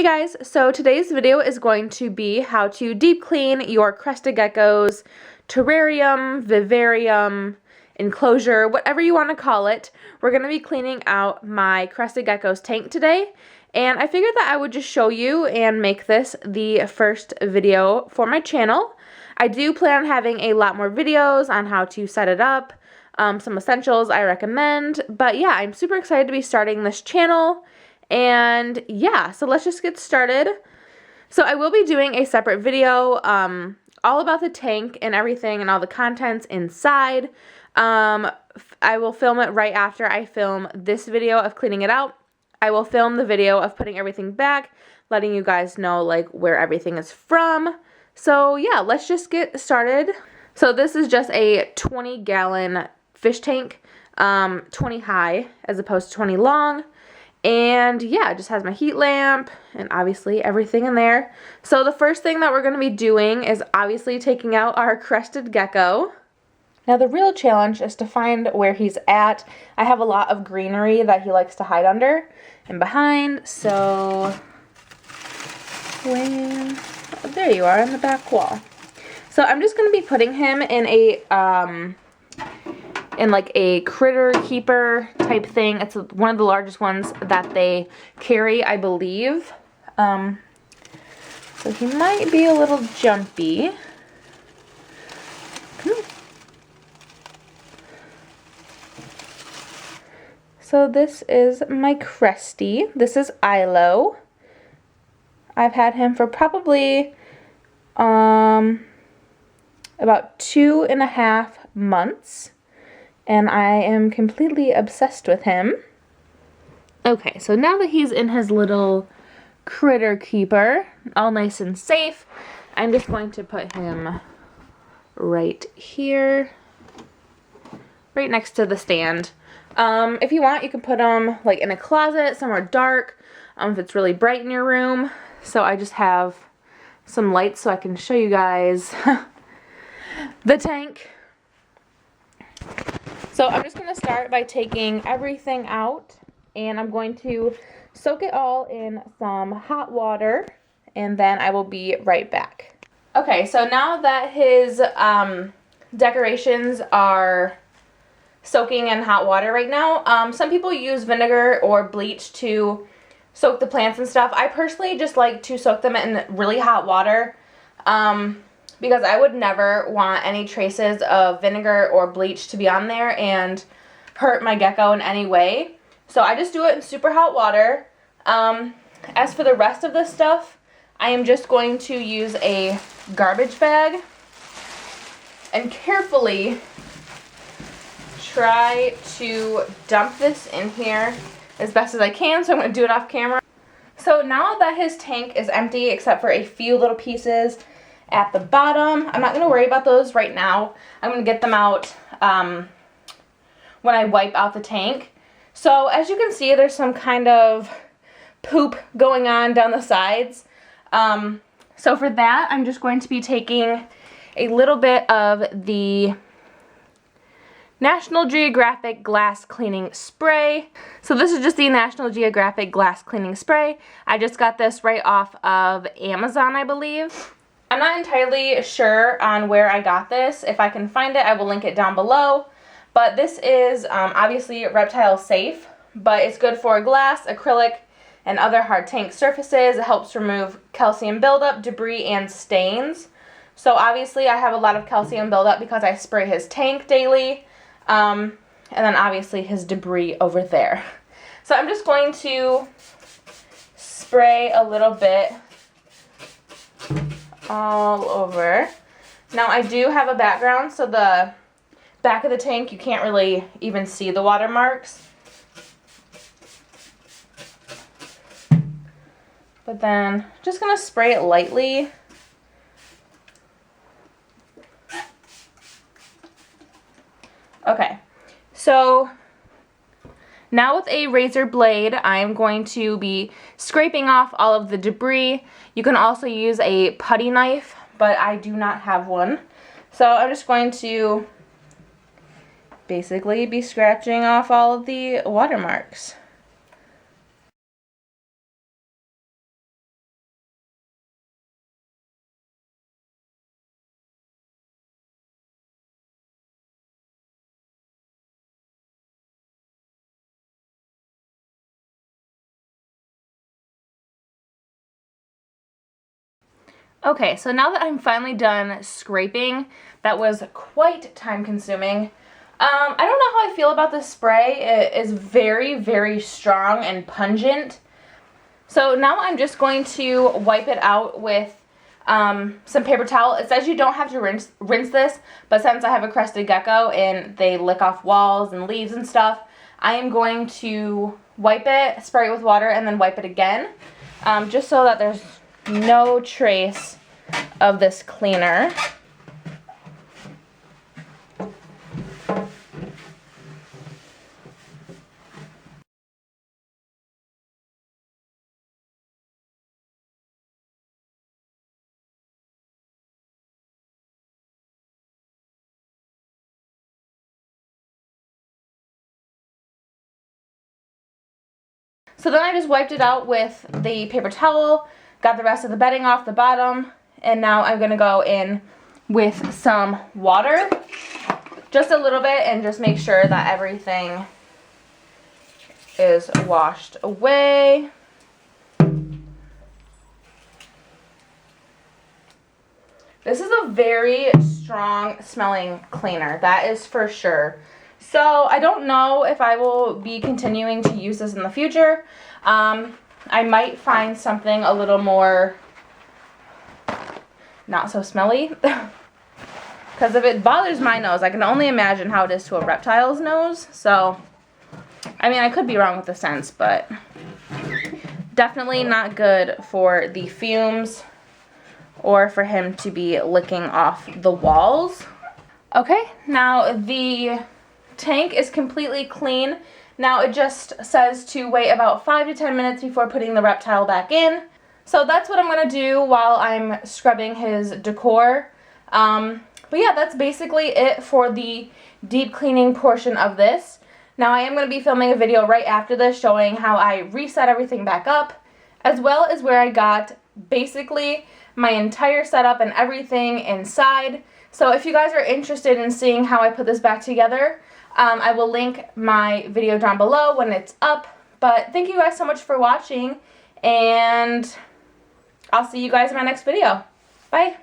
Hey guys, so today's video is going to be how to deep clean your Crested Gecko's terrarium, vivarium, enclosure, whatever you want to call it. We're going to be cleaning out my Crested Gecko's tank today, and I figured that I would just show you and make this the first video for my channel. I do plan on having a lot more videos on how to set it up, some essentials I recommend, but yeah, I'm super excited to be starting this channel. And yeah, so let's just get started. So I will be doing a separate video all about the tank and everything and all the contents inside. I will film it right after I film this video of cleaning it out. I will film the video of putting everything back, letting you guys know like where everything is from. So yeah, let's just get started. So this is just a 20-gallon fish tank, 20 high as opposed to 20 long. And yeah, it just has my heat lamp and obviously everything in there. So the first thing that we're going to be doing is obviously taking out our Crested Gecko. Now the real challenge is to find where he's at. I have a lot of greenery that he likes to hide under and behind. So there you are on the back wall. So I'm just going to be putting him in like a critter keeper type thing. It's one of the largest ones that they carry, I believe. So he might be a little jumpy. So this is my Crestie. This is Ilo. I've had him for probably about 2.5 months. And I am completely obsessed with him. Okay, so now that he's in his little critter keeper, all nice and safe, I'm just going to put him right here, right next to the stand. If you want, you can put him like in a closet, somewhere dark, if it's really bright in your room. So I just have some lights so I can show you guys the tank. So I'm just going to start by taking everything out, and I'm going to soak it all in some hot water, and then I will be right back. Okay, so now that his decorations are soaking in hot water right now, some people use vinegar or bleach to soak the plants and stuff. I personally just like to soak them in really hot water. Because I would never want any traces of vinegar or bleach to be on there and hurt my gecko in any way. So I just do it in super hot water. As for the rest of this stuff, I am just going to use a garbage bag and carefully try to dump this in here as best as I can. So I'm going to do it off camera. So now that his tank is empty except for a few little pieces at the bottom, I'm not going to worry about those right now. I'm going to get them out when I wipe out the tank. So as you can see, there's some kind of poop going on down the sides. So for that, I'm just going to be taking a little bit of the National Geographic Glass Cleaning Spray. So this is just the National Geographic Glass Cleaning Spray. I just got this right off of Amazon, I believe. I'm not entirely sure on where I got this. If I can find it, I will link it down below. But this is obviously reptile safe, but it's good for glass, acrylic, and other hard tank surfaces. It helps remove calcium buildup, debris, and stains. So obviously I have a lot of calcium buildup because I spray his tank daily. And then obviously his debris over there. So I'm just going to spray a little bit all over. Now I do have a background, so the back of the tank you can't really even see the watermarks. But then just gonna spray it lightly. Okay, so now with a razor blade, I'm going to be scraping off all of the debris. You can also use a putty knife, but I do not have one. So I'm just going to basically be scratching off all of the watermarks. Okay, so now that I'm finally done scraping, that was quite time consuming. I don't know how I feel about this spray. It is very, very strong and pungent. So now I'm just going to wipe it out with some paper towel. It says you don't have to rinse this, but since I have a Crested Gecko and they lick off walls and leaves and stuff, I am going to wipe it, spray it with water, and then wipe it again, just so that there's no trace of this cleaner. So then I just wiped it out with the paper towel, got the rest of the bedding off the bottom, and now I'm going to go in with some water, just a little bit, and just make sure that everything is washed away. This is a very strong smelling cleaner, that is for sure. So I don't know if I will be continuing to use this in the future. I might find something a little more not so smelly. Because if it bothers my nose, I can only imagine how it is to a reptile's nose. So, I mean, I could be wrong with the scents, but definitely not good for the fumes or for him to be licking off the walls. Okay, now the tank is completely clean. Now it just says to wait about 5 to 10 minutes before putting the reptile back in. So that's what I'm going to do while I'm scrubbing his decor. But yeah, that's basically it for the deep cleaning portion of this. Now I am going to be filming a video right after this showing how I reset everything back up, as well as where I got basically my entire setup and everything inside. So if you guys are interested in seeing how I put this back together, I will link my video down below when it's up. But thank you guys so much for watching, and I'll see you guys in my next video. Bye!